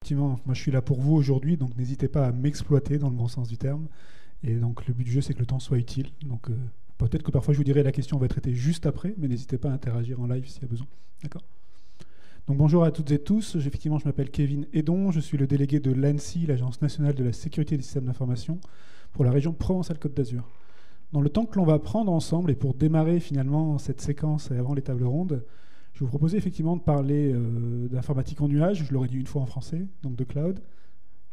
effectivement, moi je suis là pour vous aujourd'hui, donc n'hésitez pas à m'exploiter dans le bon sens du terme. Et donc le but du jeu, c'est que le temps soit utile. Donc peut-être que parfois je vous dirai la question va être traitée juste après, mais n'hésitez pas à interagir en live s'il y a besoin. D'accord ? Donc bonjour à toutes et tous. Effectivement, je m'appelle Kevin Edon, je suis le délégué de l'ANSSI, l'Agence nationale de la sécurité des systèmes d'information, pour la région Provence-Alpes-Côte d'Azur. Dans le temps que l'on va prendre ensemble, et pour démarrer finalement cette séquence avant les tables rondes, je vais vous proposer effectivement de parler d'informatique en nuage, je l'aurais dit une fois en français, donc de cloud.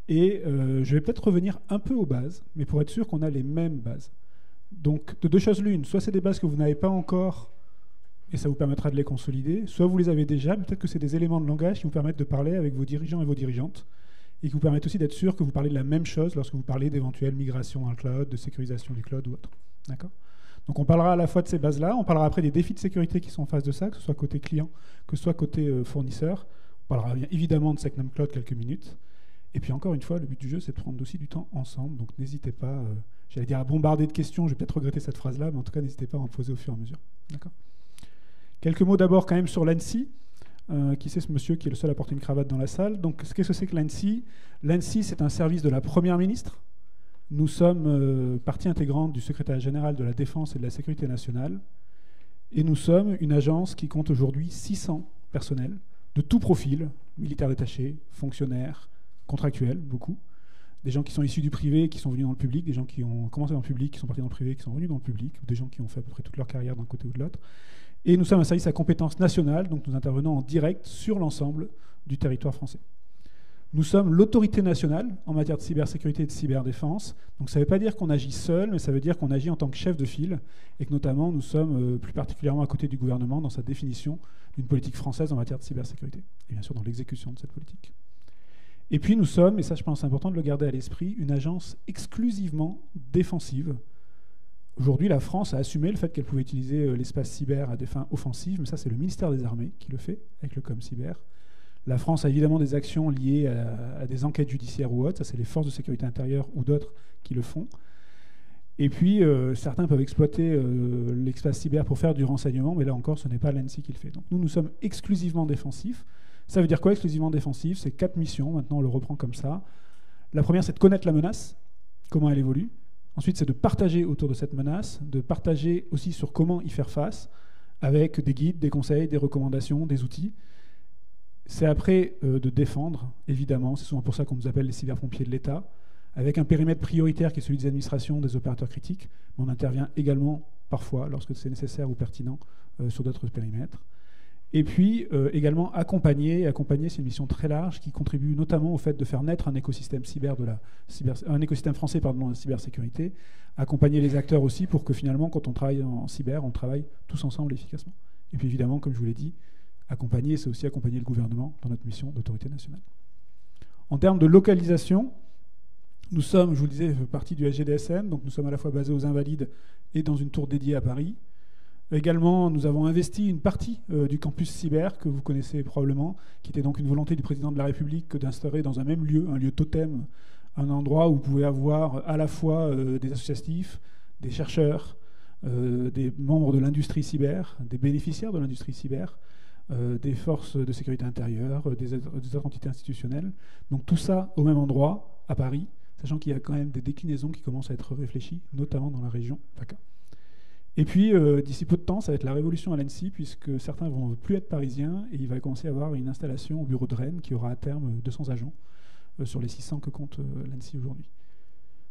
Et je vais peut-être revenir un peu aux bases, mais pour être sûr qu'on a les mêmes bases. Donc de deux choses l'une, soit c'est des bases que vous n'avez pas encore, et ça vous permettra de les consolider, soit vous les avez déjà, mais peut-être que c'est des éléments de langage qui vous permettent de parler avec vos dirigeants et vos dirigeantes, et qui vous permettent aussi d'être sûr que vous parlez de la même chose lorsque vous parlez d'éventuelles migrations dans le cloud, de sécurisation du cloud ou autre. D'accord ? Donc on parlera à la fois de ces bases-là, on parlera après des défis de sécurité qui sont en face de ça, que ce soit côté client, que ce soit côté fournisseur. On parlera bien évidemment de Secnum Cloud quelques minutes. Et puis encore une fois, le but du jeu, c'est de prendre aussi du temps ensemble. Donc n'hésitez pas, j'allais dire à bombarder de questions, je vais peut-être regretter cette phrase-là, mais en tout cas, n'hésitez pas à en poser au fur et à mesure. D'accord ? Quelques mots d'abord quand même sur l'ANSSI. Qui c'est ce monsieur qui est le seul à porter une cravate dans la salle? Donc qu'est-ce que c'est que l'ANSSI? L'ANSSI, c'est un service de la Première ministre. Nous sommes partie intégrante du secrétariat général de la Défense et de la Sécurité nationale. Et nous sommes une agence qui compte aujourd'hui 600 personnels de tout profil, militaires détachés, fonctionnaires, contractuels, beaucoup. Des gens qui sont issus du privé, qui sont venus dans le public, des gens qui ont commencé dans le public, qui sont partis dans le privé, qui sont venus dans le public, des gens qui ont fait à peu près toute leur carrière d'un côté ou de l'autre. Et nous sommes un service à compétence nationale, donc nous intervenons en direct sur l'ensemble du territoire français. Nous sommes l'autorité nationale en matière de cybersécurité et de cyberdéfense. Donc ça ne veut pas dire qu'on agit seul, mais ça veut dire qu'on agit en tant que chef de file et que notamment nous sommes plus particulièrement à côté du gouvernement dans sa définition d'une politique française en matière de cybersécurité. Et bien sûr dans l'exécution de cette politique. Et puis nous sommes, et ça je pense c'est important de le garder à l'esprit, une agence exclusivement défensive. Aujourd'hui, la France a assumé le fait qu'elle pouvait utiliser l'espace cyber à des fins offensives, mais ça c'est le ministère des Armées qui le fait avec le ComCyber. La France a évidemment des actions liées à des enquêtes judiciaires ou autres, ça c'est les forces de sécurité intérieure ou d'autres qui le font. Et puis certains peuvent exploiter l'espace cyber pour faire du renseignement, mais là encore ce n'est pas l'ANSSI qui le fait. Donc nous sommes exclusivement défensifs. Ça veut dire quoi exclusivement défensif? C'est 4 missions, maintenant on le reprend comme ça. La première c'est de connaître la menace, comment elle évolue. Ensuite, c'est de partager autour de cette menace, de partager aussi sur comment y faire face, avec des guides, des conseils, des recommandations, des outils. C'est après de défendre, évidemment, c'est souvent pour ça qu'on nous appelle les cyberpompiers de l'État, avec un périmètre prioritaire qui est celui des administrations, des opérateurs critiques, mais on intervient également parfois, lorsque c'est nécessaire ou pertinent, sur d'autres périmètres. Et puis également accompagner, c'est une mission très large qui contribue notamment au fait de faire naître un écosystème un écosystème français de la cybersécurité, accompagner les acteurs aussi pour que finalement quand on travaille en cyber, on travaille tous ensemble efficacement. Et puis évidemment, comme je vous l'ai dit, accompagner, c'est aussi accompagner le gouvernement dans notre mission d'autorité nationale. En termes de localisation, nous sommes, je vous le disais, partie du SGDSN, donc nous sommes à la fois basés aux Invalides et dans une tour dédiée à Paris. Également, nous avons investi une partie du campus cyber que vous connaissez probablement, qui était donc une volonté du président de la République d'instaurer dans un même lieu, un lieu totem, un endroit où vous pouvez avoir à la fois des associatifs, des chercheurs, des membres de l'industrie cyber, des bénéficiaires de l'industrie cyber, des forces de sécurité intérieure, des autres entités institutionnelles. Donc tout ça au même endroit, à Paris, sachant qu'il y a quand même des déclinaisons qui commencent à être réfléchies, notamment dans la région PACA. Et puis, d'ici peu de temps, ça va être la révolution à l'ANSSI, puisque certains ne vont plus être parisiens, et il va commencer à y avoir une installation au bureau de Rennes qui aura à terme 200 agents sur les 600 que compte l'ANSSI aujourd'hui.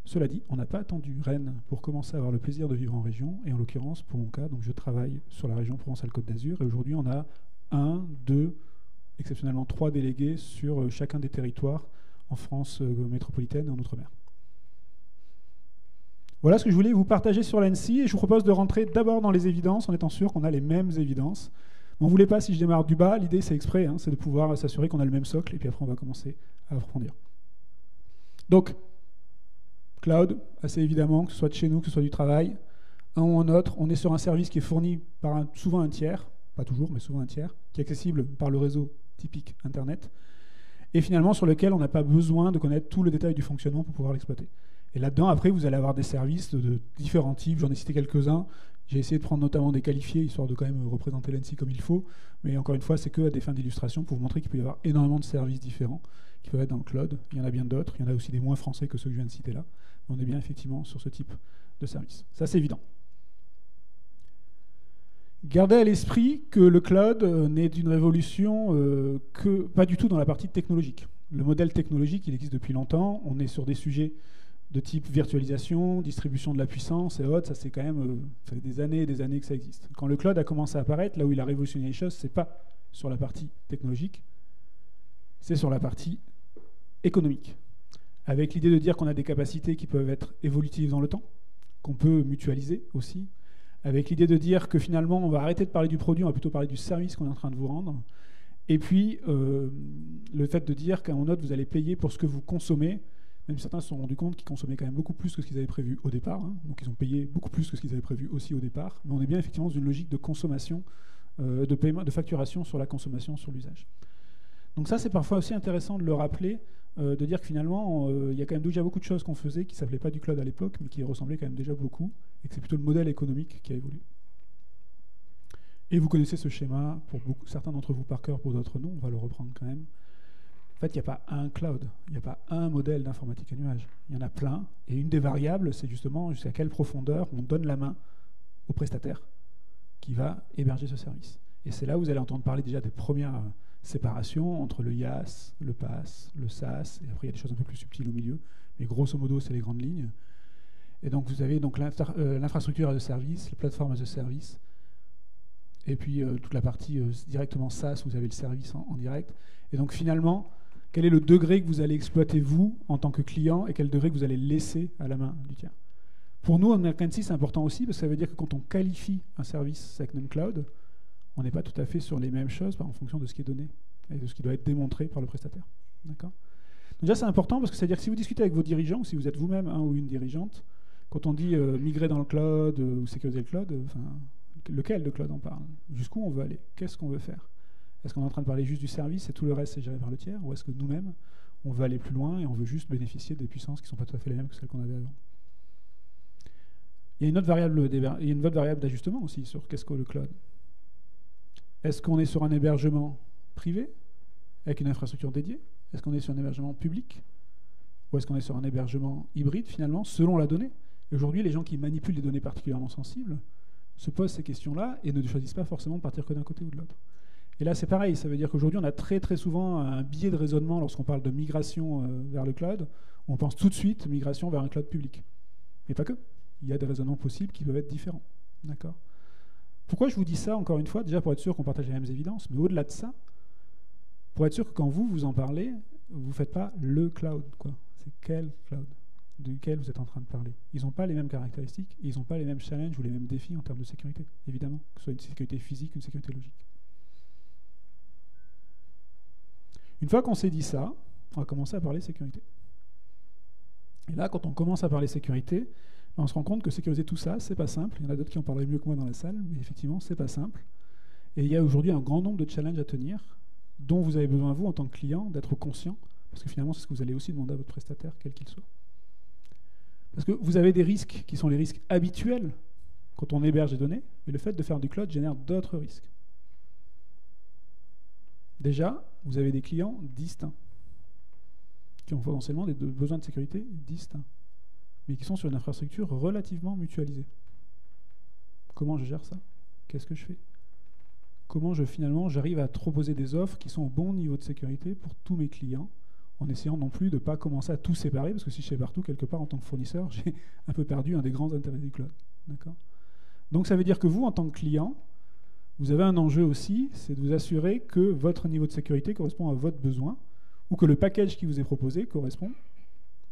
Cela dit, on n'a pas attendu Rennes pour commencer à avoir le plaisir de vivre en région, et en l'occurrence, pour mon cas, donc je travaille sur la région Provence-Alpes-Côte d'Azur, et aujourd'hui on a 1, 2, exceptionnellement 3 délégués sur chacun des territoires en France métropolitaine et en Outre-mer. Voilà ce que je voulais vous partager sur l'ANSSI, et je vous propose de rentrer d'abord dans les évidences, en étant sûr qu'on a les mêmes évidences. N'en voulez pas si je démarre du bas, l'idée c'est exprès, c'est de pouvoir s'assurer qu'on a le même socle, et puis après on va commencer à approfondir. Donc, cloud, assez évidemment, que ce soit de chez nous, que ce soit du travail, un ou un autre, on est sur un service qui est fourni par souvent un tiers, pas toujours, mais souvent un tiers, qui est accessible par le réseau typique Internet, et finalement sur lequel on n'a pas besoin de connaître tout le détail du fonctionnement pour pouvoir l'exploiter. Et là-dedans, après, vous allez avoir des services de différents types. J'en ai cité quelques-uns. J'ai essayé de prendre notamment des qualifiés, histoire de quand même représenter l'ANSSI comme il faut. Mais encore une fois, c'est que à des fins d'illustration pour vous montrer qu'il peut y avoir énormément de services différents qui peuvent être dans le cloud. Il y en a bien d'autres. Il y en a aussi des moins français que ceux que je viens de citer là. Mais on est bien effectivement sur ce type de service. Ça, c'est évident. Gardez à l'esprit que le cloud n'est d'une révolution que pas du tout dans la partie technologique. Le modèle technologique, il existe depuis longtemps. On est sur des sujets de type virtualisation, distribution de la puissance et autres. Ça, c'est quand même ça fait des années et des années que ça existe. Quand le cloud a commencé à apparaître, là où il a révolutionné les choses, c'est pas sur la partie technologique, c'est sur la partie économique. Avec l'idée de dire qu'on a des capacités qui peuvent être évolutives dans le temps, qu'on peut mutualiser aussi, avec l'idée de dire que finalement, on va arrêter de parler du produit, on va plutôt parler du service qu'on est en train de vous rendre. Et puis, le fait de dire qu'à un moment donné, vous allez payer pour ce que vous consommez, même si certains se sont rendus compte qu'ils consommaient quand même beaucoup plus que ce qu'ils avaient prévu au départ. Hein. Donc, ils ont payé beaucoup plus que ce qu'ils avaient prévu aussi au départ. Mais on est bien effectivement dans une logique de consommation, de paiement, de facturation sur la consommation, sur l'usage. Donc ça, c'est parfois aussi intéressant de le rappeler, de dire que finalement, il y a quand même déjà beaucoup de choses qu'on faisait qui ne s'appelaient pas du cloud à l'époque, mais qui ressemblaient quand même déjà beaucoup, et que c'est plutôt le modèle économique qui a évolué. Et vous connaissez ce schéma, pour certains d'entre vous par cœur, pour d'autres non, on va le reprendre quand même. En fait, il n'y a pas un cloud, il n'y a pas un modèle d'informatique à nuage. Il y en a plein, et une des variables, c'est justement jusqu'à quelle profondeur on donne la main au prestataire qui va héberger ce service. Et c'est là où vous allez entendre parler déjà des premières séparations entre le IaaS, le PaaS, le SaaS, et après il y a des choses un peu plus subtiles au milieu, mais grosso modo, c'est les grandes lignes. Et donc vous avez donc l'infrastructure as a service, les plateformes as a service, et puis toute la partie directement SaaS, vous avez le service en direct. Et donc finalement, quel est le degré que vous allez exploiter vous en tant que client et quel degré que vous allez laisser à la main du tiers. Pour nous, en Mercancy, c'est important aussi parce que ça veut dire que quand on qualifie un service Segment Cloud, on n'est pas tout à fait sur les mêmes choses en fonction de ce qui est donné et de ce qui doit être démontré par le prestataire. D'accord ? Donc déjà, c'est important parce que ça veut dire que si vous discutez avec vos dirigeants, ou si vous êtes vous-même un ou une dirigeante, quand on dit migrer dans le cloud ou sécuriser le cloud, lequel de cloud on parle ? Jusqu'où on veut aller ? Qu'est-ce qu'on veut faire ? Est-ce qu'on est en train de parler juste du service et tout le reste est géré par le tiers ? Ou est-ce que nous-mêmes, on veut aller plus loin et on veut juste bénéficier des puissances qui ne sont pas tout à fait les mêmes que celles qu'on avait avant ? Il y a une autre variable d'ajustement aussi sur qu'est-ce que le cloud. Est-ce qu'on est sur un hébergement privé avec une infrastructure dédiée ? Est-ce qu'on est sur un hébergement public ? Ou est-ce qu'on est sur un hébergement hybride finalement, selon la donnée ? Et aujourd'hui, les gens qui manipulent des données particulièrement sensibles se posent ces questions-là et ne choisissent pas forcément de partir que d'un côté ou de l'autre. Et là, c'est pareil, ça veut dire qu'aujourd'hui, on a très très souvent un biais de raisonnement lorsqu'on parle de migration vers le cloud, où on pense tout de suite migration vers un cloud public. Mais pas que. Il y a des raisonnements possibles qui peuvent être différents. D'accord ? Pourquoi je vous dis ça, encore une fois ? Déjà pour être sûr qu'on partage les mêmes évidences, mais au-delà de ça, pour être sûr que quand vous en parlez, vous ne faites pas le cloud, quoi. C'est quel cloud ? Duquel vous êtes en train de parler. Ils n'ont pas les mêmes caractéristiques, et ils n'ont pas les mêmes challenges ou les mêmes défis en termes de sécurité, évidemment, que ce soit une sécurité physique ou une sécurité logique. Une fois qu'on s'est dit ça, on va commencer à parler sécurité. Et là, quand on commence à parler sécurité, on se rend compte que sécuriser tout ça, c'est pas simple. Il y en a d'autres qui en parleraient mieux que moi dans la salle, mais effectivement, c'est pas simple. Et il y a aujourd'hui un grand nombre de challenges à tenir, dont vous avez besoin, vous, en tant que client, d'être conscient, parce que finalement, c'est ce que vous allez aussi demander à votre prestataire, quel qu'il soit. Parce que vous avez des risques qui sont les risques habituels quand on héberge des données, mais le fait de faire du cloud génère d'autres risques. Déjà, vous avez des clients distincts, qui ont potentiellement des besoins de sécurité distincts, mais qui sont sur une infrastructure relativement mutualisée. Comment je gère ça ? Qu'est-ce que je fais ? Comment finalement j'arrive à proposer des offres qui sont au bon niveau de sécurité pour tous mes clients, en essayant non plus de ne pas commencer à tout séparer, parce que si je sépare tout, quelque part, en tant que fournisseur, j'ai un peu perdu un des grands intérêts du cloud. D'accord ? Donc ça veut dire que vous, en tant que client, vous avez un enjeu aussi, c'est de vous assurer que votre niveau de sécurité correspond à votre besoin, ou que le package qui vous est proposé correspond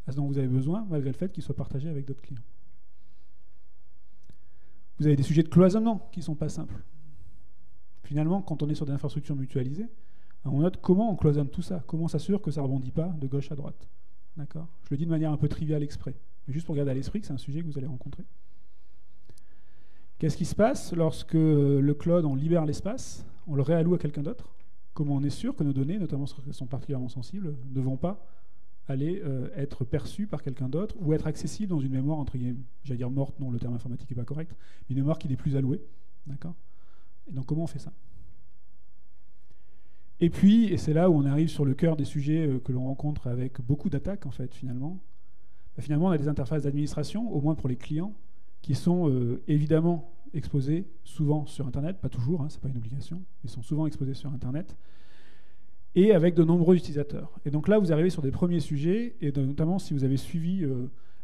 à ce dont vous avez besoin, malgré le fait qu'il soit partagé avec d'autres clients. Vous avez des sujets de cloisonnement qui ne sont pas simples. Finalement, quand on est sur des infrastructures mutualisées, on note comment on cloisonne tout ça, comment on s'assure que ça ne rebondit pas de gauche à droite. D'accord ? Je le dis de manière un peu triviale exprès, mais juste pour garder à l'esprit que c'est un sujet que vous allez rencontrer. Qu'est-ce qui se passe lorsque le cloud, on libère l'espace, on le réalloue à quelqu'un d'autre ? Comment on est sûr que nos données, notamment celles qui sont particulièrement sensibles, ne vont pas aller être perçues par quelqu'un d'autre ou être accessibles dans une mémoire, entre guillemets, j'allais dire morte, non, le terme informatique n'est pas correct, mais une mémoire qui n'est plus allouée. D'accord ? Et donc comment on fait ça ? Et puis, et c'est là où on arrive sur le cœur des sujets que l'on rencontre avec beaucoup d'attaques, en fait, finalement. Finalement, on a des interfaces d'administration, au moins pour les clients, qui sont évidemment exposés souvent sur Internet, pas toujours, hein, c'est pas une obligation, ils sont souvent exposés sur Internet, et avec de nombreux utilisateurs. Et donc là, vous arrivez sur des premiers sujets, et notamment si vous avez suivi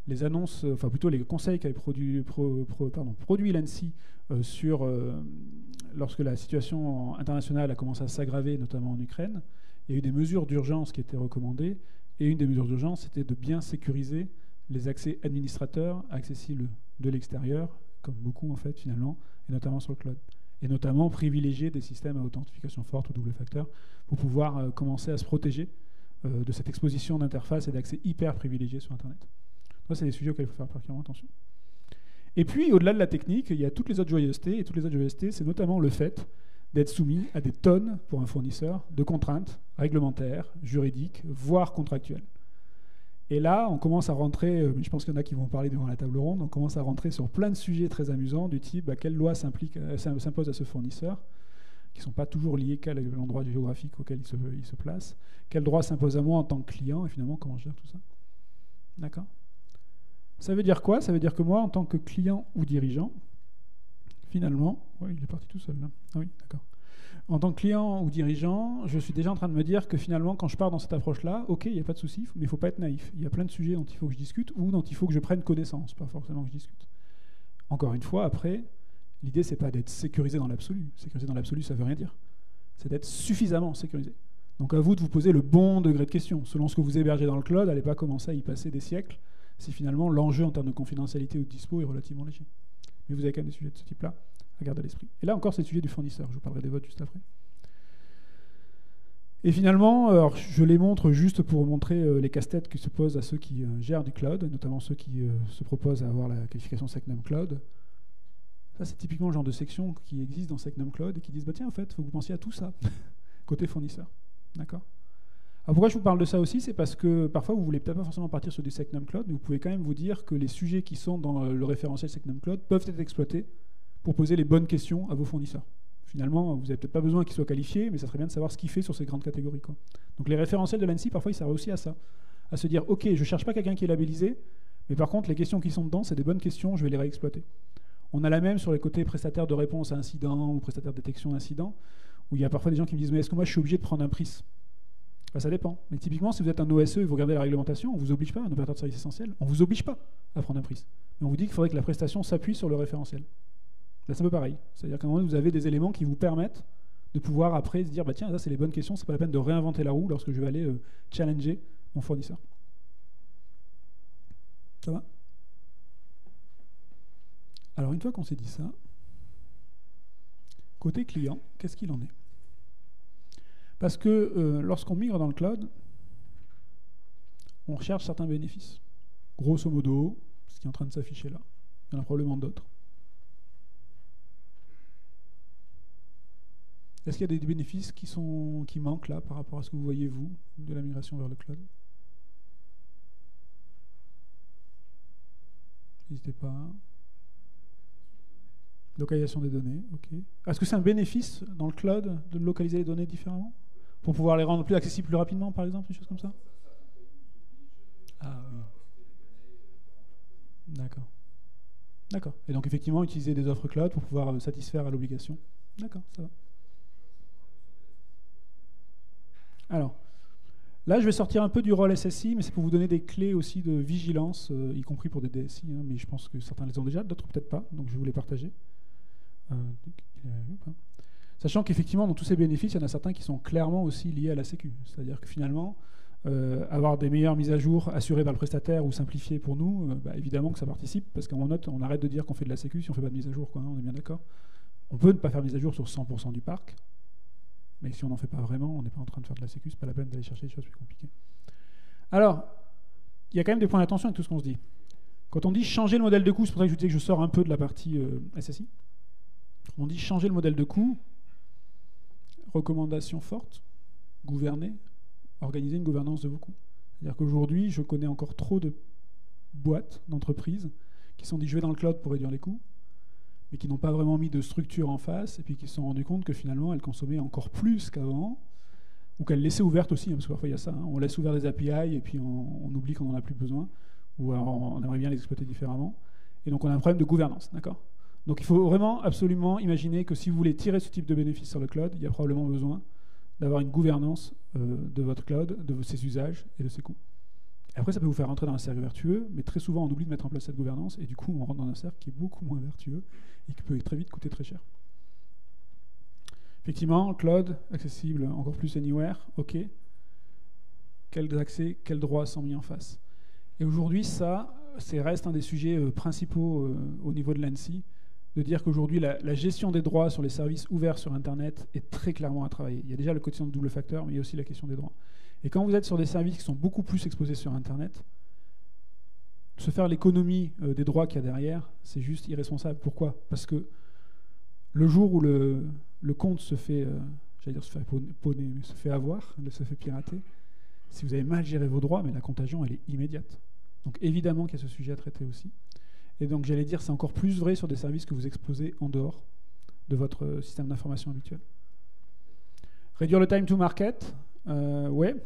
les annonces, enfin plutôt les conseils qu'avait produit l'ANSSI lorsque la situation internationale a commencé à s'aggraver, notamment en Ukraine, il y a eu des mesures d'urgence qui étaient recommandées, et une des mesures d'urgence, c'était de bien sécuriser les accès administrateurs accessibles de l'extérieur, comme beaucoup en fait finalement, et notamment sur le cloud. Et notamment privilégier des systèmes à authentification forte ou double facteur pour pouvoir commencer à se protéger de cette exposition d'interface et d'accès hyper privilégiés sur Internet. Ça, c'est des sujets auxquels il faut faire particulièrement attention. Et puis, au-delà de la technique, il y a toutes les autres joyeusetés, et toutes les autres joyeusetés, c'est notamment le fait d'être soumis à des tonnes, pour un fournisseur, de contraintes réglementaires, juridiques, voire contractuelles. Et là, on commence à rentrer, je pense qu'il y en a qui vont parler devant la table ronde, on commence à rentrer sur plein de sujets très amusants, du type quelle loi s'impose à ce fournisseur, qui ne sont pas toujours liés qu'à l'endroit géographique auquel il se place, quel droit s'impose à moi en tant que client, et finalement, comment je gère tout ça. D'accord ? Ça veut dire quoi ? Ça veut dire que moi, en tant que client ou dirigeant, finalement... Oui, il est parti tout seul, là. Ah oui, d'accord. En tant que client ou dirigeant, je suis déjà en train de me dire que finalement, quand je pars dans cette approche-là, ok, il n'y a pas de souci, mais il ne faut pas être naïf. Il y a plein de sujets dont il faut que je discute ou dont il faut que je prenne connaissance, pas forcément que je discute. Encore une fois, après, l'idée, c'est pas d'être sécurisé dans l'absolu. Sécurisé dans l'absolu, ça ne veut rien dire. C'est d'être suffisamment sécurisé. Donc à vous de vous poser le bon degré de question. Selon ce que vous hébergez dans le cloud, n'allez pas commencer à y passer des siècles si finalement l'enjeu en termes de confidentialité ou de dispo est relativement léger. Mais vous avez quand même des sujets de ce type-là à garder à l'esprit. Et là encore, c'est le sujet du fournisseur. Je vous parlerai des votes juste après. Et finalement, alors, je les montre juste pour montrer les casse-têtes qui se posent à ceux qui gèrent du cloud, notamment ceux qui se proposent à avoir la qualification SecNum Cloud. Ça, c'est typiquement le genre de section qui existe dans SecNum Cloud et qui disent tiens, en fait, il faut que vous pensiez à tout ça, côté fournisseur. D'accord ? Alors pourquoi je vous parle de ça aussi ? C'est parce que parfois, vous ne voulez peut-être pas forcément partir sur du SecNum Cloud, mais vous pouvez quand même vous dire que les sujets qui sont dans le référentiel SecNum Cloud peuvent être exploités pour poser les bonnes questions à vos fournisseurs. Finalement, vous n'avez peut-être pas besoin qu'ils soient qualifiés, mais ça serait bien de savoir ce qu'il fait sur ces grandes catégories, quoi. Donc les référentiels de l'ANSSI, parfois, ils servent aussi à ça. À se dire, ok, je ne cherche pas quelqu'un qui est labellisé, mais par contre, les questions qui sont dedans, c'est des bonnes questions, je vais les réexploiter. On a la même sur les côtés prestataires de réponse à incidents ou prestataires de détection d'incidents, où il y a parfois des gens qui me disent, mais est-ce que moi, je suis obligé de prendre un PRIS ? Ça dépend. Mais typiquement, si vous êtes un OSE et vous regardez la réglementation, on ne vous oblige pas, un opérateur de service essentiel, on ne vous oblige pas à prendre un PRIS. Mais on vous dit qu'il faudrait que la prestation s'appuie sur le référentiel. Là, c'est un peu pareil. C'est-à-dire qu'à un moment, vous avez des éléments qui vous permettent de pouvoir après se dire tiens, ça c'est les bonnes questions, c'est pas la peine de réinventer la roue lorsque je vais aller challenger mon fournisseur. Ça va ? Alors, une fois qu'on s'est dit ça, côté client, qu'est-ce qu'il en est ? Parce que lorsqu'on migre dans le cloud, on recherche certains bénéfices. Grosso modo, ce qui est en train de s'afficher là. Il y en a probablement d'autres. Est-ce qu'il y a des bénéfices qui manquent là par rapport à ce que vous voyez, vous, de la migration vers le cloud ? N'hésitez pas. Localisation des données, ok. Est-ce que c'est un bénéfice dans le cloud de localiser les données différemment ? Pour pouvoir les rendre plus accessibles plus rapidement, par exemple, des choses comme ça ? Ah oui. D'accord. D'accord. Et donc, effectivement, utiliser des offres cloud pour pouvoir satisfaire à l'obligation. D'accord, ça va. Alors, là, je vais sortir un peu du rôle SSI, mais c'est pour vous donner des clés aussi de vigilance, y compris pour des DSI, hein, mais je pense que certains les ont déjà, d'autres peut-être pas, donc je vais vous les partager. Sachant qu'effectivement, dans tous ces bénéfices, il y en a certains qui sont clairement aussi liés à la Sécu. C'est-à-dire que finalement, avoir des meilleures mises à jour assurées par le prestataire ou simplifiées pour nous, évidemment que ça participe, parce qu'en note, on arrête de dire qu'on fait de la Sécu si on ne fait pas de mise à jour, quoi, hein, on est bien d'accord. On peut ne pas faire mise à jour sur 100% du parc, mais si on n'en fait pas vraiment, on n'est pas en train de faire de la Sécu, c'est pas la peine d'aller chercher des choses plus compliquées. Alors, il y a quand même des points d'attention avec tout ce qu'on se dit. Quand on dit changer le modèle de coût, c'est pour ça que je vous disais que je sors un peu de la partie SSI. On dit changer le modèle de coût, recommandation forte, gouverner, organiser une gouvernance de vos coûts. C'est-à-dire qu'aujourd'hui, je connais encore trop de boîtes, d'entreprises, qui se sont dit je vais dans le cloud pour réduire les coûts, mais qui n'ont pas vraiment mis de structure en face, et puis qui se sont rendus compte que finalement, elles consommaient encore plus qu'avant, ou qu'elle laissait ouverte aussi, parce que parfois il y a ça, hein, on laisse ouvert des API et puis on oublie qu'on n'en a plus besoin, ou alors on aimerait bien les exploiter différemment. Et donc on a un problème de gouvernance, d'accord ? Donc il faut vraiment absolument imaginer que si vous voulez tirer ce type de bénéfice sur le cloud, il y a probablement besoin d'avoir une gouvernance de votre cloud, de ses usages et de ses coûts. Et après, ça peut vous faire rentrer dans un cercle vertueux, mais très souvent on oublie de mettre en place cette gouvernance, et du coup on rentre dans un cercle qui est beaucoup moins vertueux et qui peut très vite coûter très cher. Effectivement, cloud, accessible encore plus anywhere, ok. Quels accès, quels droits sont mis en face? Et aujourd'hui, ça reste un des sujets principaux au niveau de l'ANSSI, de dire qu'aujourd'hui, la gestion des droits sur les services ouverts sur Internet est très clairement à travailler. Il y a déjà le quotient de double facteur, mais il y a aussi la question des droits. Et quand vous êtes sur des services qui sont beaucoup plus exposés sur Internet, se faire l'économie des droits qu'il y a derrière, c'est juste irresponsable. Pourquoi? Parce que le jour où le compte se fait, j'allais dire se fait poney, mais se fait avoir, se fait pirater, si vous avez mal géré vos droits, mais la contagion, elle est immédiate. Donc évidemment qu'il y a ce sujet à traiter aussi. Et donc j'allais dire, c'est encore plus vrai sur des services que vous exposez en dehors de votre système d'information habituel. Réduire le time to market, ouais.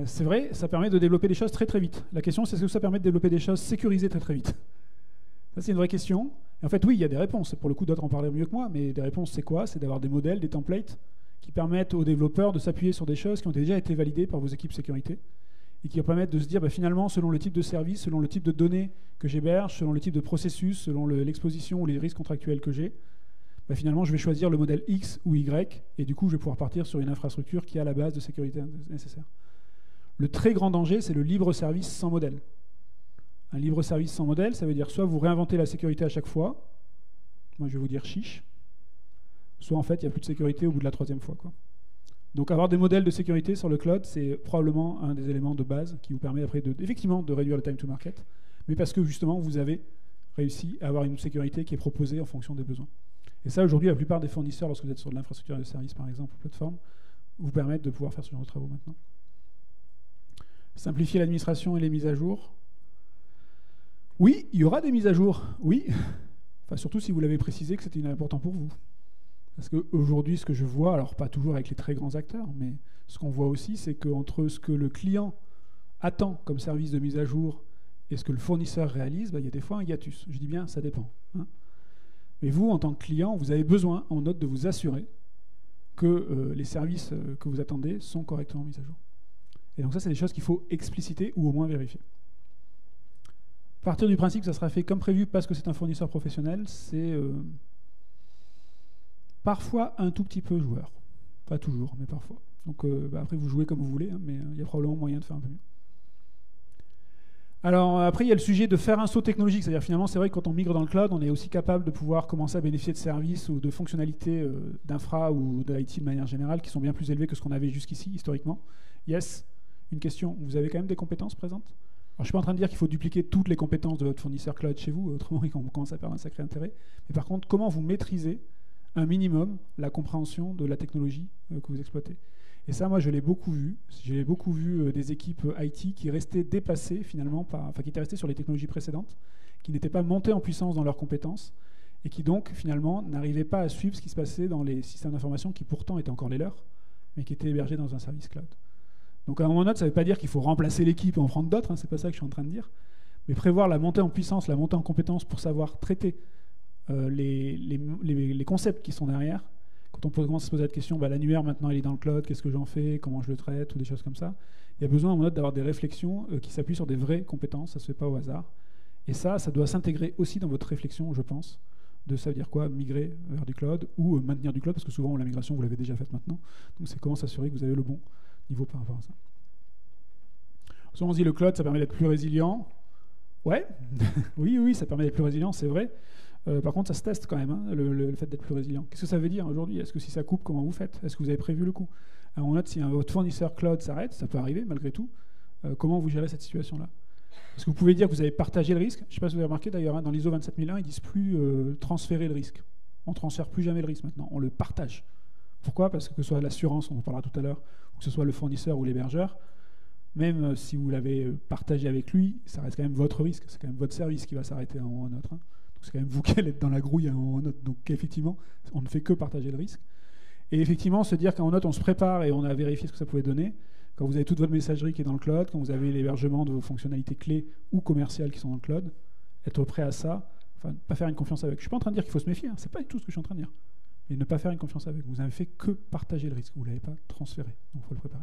C'est vrai, ça permet de développer des choses très très vite. La question, c'est est-ce que ça permet de développer des choses sécurisées très très vite? Ça, c'est une vraie question. Et en fait, oui, il y a des réponses. Pour le coup, d'autres en parleraient mieux que moi, mais des réponses, c'est quoi? C'est d'avoir des modèles, des templates qui permettent aux développeurs de s'appuyer sur des choses qui ont déjà été validées par vos équipes sécurité et qui permettent de se dire, finalement, selon le type de service, selon le type de données que j'héberge, selon le type de processus, selon l'exposition ou les risques contractuels que j'ai, finalement, je vais choisir le modèle X ou Y, et du coup, je vais pouvoir partir sur une infrastructure qui a la base de sécurité nécessaire. Le très grand danger, c'est le libre service sans modèle. Un libre service sans modèle, ça veut dire soit vous réinventez la sécurité à chaque fois, moi je vais vous dire chiche, soit en fait il n'y a plus de sécurité au bout de la 3e fois, quoi. Donc avoir des modèles de sécurité sur le cloud, c'est probablement un des éléments de base qui vous permet après effectivement de réduire le time to market, mais parce que justement vous avez réussi à avoir une sécurité qui est proposée en fonction des besoins. Et ça, aujourd'hui, la plupart des fournisseurs, lorsque vous êtes sur de l'infrastructure de service, par exemple, ou plateforme, vous permettent de pouvoir faire ce genre de travaux maintenant. Simplifier l'administration et les mises à jour. Oui, il y aura des mises à jour, oui. Enfin, surtout si vous l'avez précisé que c'était important pour vous. Parce qu'aujourd'hui, ce que je vois, alors pas toujours avec les très grands acteurs, mais ce qu'on voit aussi, c'est qu'entre ce que le client attend comme service de mise à jour et ce que le fournisseur réalise, il y a des fois un hiatus. Je dis bien, ça dépend. Hein. Mais vous, en tant que client, vous avez besoin, en note, de vous assurer que les services que vous attendez sont correctement mis à jour. Et donc ça, c'est des choses qu'il faut expliciter ou au moins vérifier. Partir du principe que ça sera fait comme prévu parce que c'est un fournisseur professionnel, c'est parfois un tout petit peu joueur. Pas toujours, mais parfois. Donc après, vous jouez comme vous voulez, hein, mais il y a probablement moyen de faire un peu mieux. Alors après, il y a le sujet de faire un saut technologique. C'est-à-dire finalement, c'est vrai que quand on migre dans le cloud, on est aussi capable de pouvoir commencer à bénéficier de services ou de fonctionnalités d'infra ou d'IT de manière générale qui sont bien plus élevées que ce qu'on avait jusqu'ici, historiquement. Yes, une question. Vous avez quand même des compétences présentes? Alors, je ne suis pas en train de dire qu'il faut dupliquer toutes les compétences de votre fournisseur cloud chez vous, autrement on commence à perdre un sacré intérêt. Mais par contre, comment vous maîtrisez un minimum la compréhension de la technologie que vous exploitez? Et ça, moi, je l'ai beaucoup vu. J'ai beaucoup vu des équipes IT qui restaient dépassées, finalement, qui étaient restées sur les technologies précédentes, qui n'étaient pas montées en puissance dans leurs compétences, et qui donc, finalement, n'arrivaient pas à suivre ce qui se passait dans les systèmes d'information qui, pourtant, étaient encore les leurs, mais qui étaient hébergés dans un service cloud. Donc, à mon note, ça ne veut pas dire qu'il faut remplacer l'équipe et en prendre d'autres, hein, c'est pas ça que je suis en train de dire, mais prévoir la montée en puissance, la montée en compétences pour savoir traiter les concepts qui sont derrière. Quand on commence à se poser la question, l'annuaire maintenant il est dans le cloud, qu'est-ce que j'en fais, comment je le traite, ou des choses comme ça, il y a besoin à mon note d'avoir des réflexions qui s'appuient sur des vraies compétences, ça ne se fait pas au hasard. Et ça doit s'intégrer aussi dans votre réflexion, je pense, de ça veut dire quoi, migrer vers du cloud ou maintenir du cloud, parce que souvent la migration vous l'avez déjà faite maintenant, donc c'est comment s'assurer que vous avez le bon niveau par rapport à ça. Souvent on se dit le cloud ça permet d'être plus résilient. Ouais, oui, ça permet d'être plus résilient, c'est vrai. Par contre, ça se teste quand même, hein, le fait d'être plus résilient. Qu'est-ce que ça veut dire aujourd'hui? Est-ce que si ça coupe, comment vous faites? Est-ce que vous avez prévu le coup? On note si votre fournisseur cloud s'arrête, ça peut arriver malgré tout. Comment vous gérez cette situation-là? Est-ce que vous pouvez dire que vous avez partagé le risque? Je ne sais pas si vous avez remarqué d'ailleurs, hein, dans l'ISO 27001, ils disent plus transférer le risque. On ne transfère plus jamais le risque maintenant, on le partage. Pourquoi? Parce que ce soit l'assurance, on en parlera tout à l'heure, ou que ce soit le fournisseur ou l'hébergeur, même si vous l'avez partagé avec lui, ça reste quand même votre risque, c'est quand même votre service qui va s'arrêter à un moment ou à un autre. Hein. Donc c'est quand même vous qui allez être dans la grouille à un moment ou à un autre. Donc effectivement, on ne fait que partager le risque. Et effectivement, se dire qu'en note, on se prépare et on a vérifié ce que ça pouvait donner. Quand vous avez toute votre messagerie qui est dans le cloud, quand vous avez l'hébergement de vos fonctionnalités clés ou commerciales qui sont dans le cloud, être prêt à ça, enfin, pas faire une confiance avec. Je ne suis pas en train de dire qu'il faut se méfier, hein, c'est pas du tout ce que je suis en train de dire. Mais ne pas faire une confiance avec. Vous n'avez fait que partager le risque, vous ne l'avez pas transféré. Donc il faut le préparer.